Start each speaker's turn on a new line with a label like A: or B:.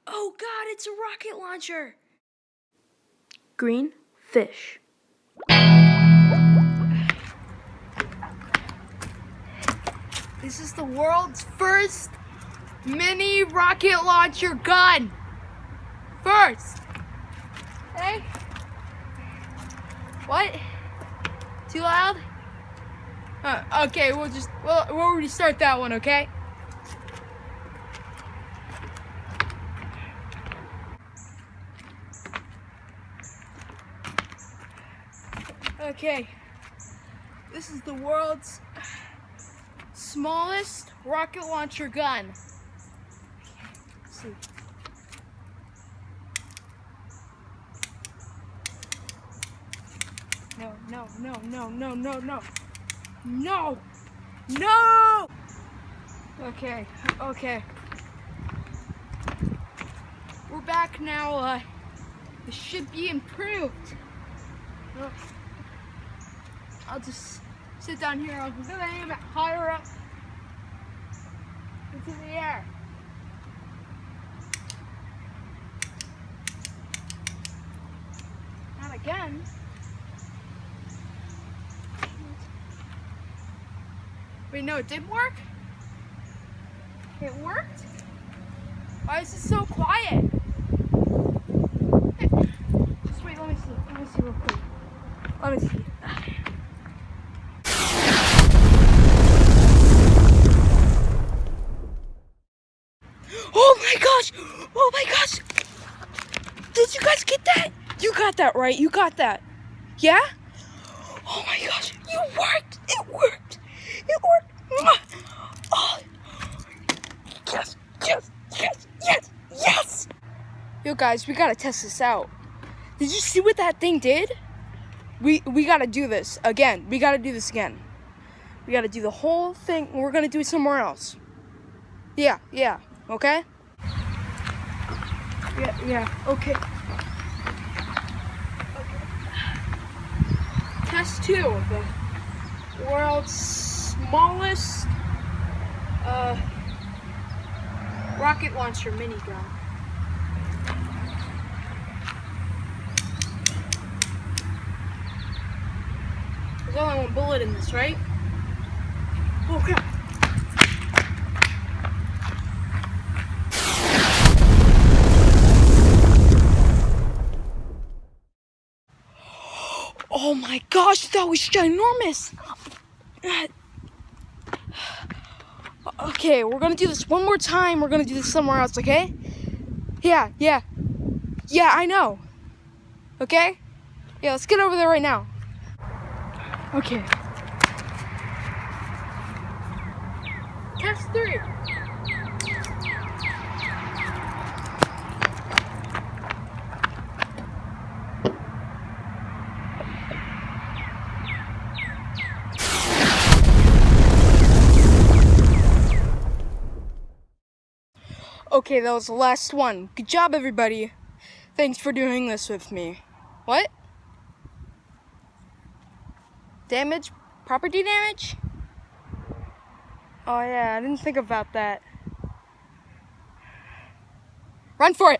A: Oh God, it's a rocket launcher.
B: Green fish.
A: This is the world's first mini rocket launcher gun. First. Hey? What? Too loud? Okay, we'll restart that one, okay? Okay. This is the world's smallest rocket launcher gun. Let's see. No! Okay. We're back now. It should be improved. I'll just sit down here. I'll go aim it higher up into the air. Not again. Wait, no, it didn't work? It worked? Why is it so quiet? Just wait, let me see real quick. Let me see. Oh my gosh! Did you guys get that? You got that, right? You got that. Yeah? Oh my gosh, it worked! It worked! Oh. Yes! Yo guys, we gotta test this out. Did you see what that thing did? We gotta do this again. We gotta do this again. We gotta do the whole thing. We're gonna do it somewhere else. Yeah, okay? Yeah, okay. Test 2 of the world's smallest rocket launcher minigun. There's only one bullet in this, right? Oh crap. Oh my gosh, that was ginormous. Okay, we're gonna do this one more time. We're gonna do this somewhere else, okay? Yeah, I know. Okay? Yeah, let's get over there right now. Okay. Test 3. Okay, that was the last one. Good job, everybody. Thanks for doing this with me. What? Damage? Property damage? Oh yeah, I didn't think about that. Run for it!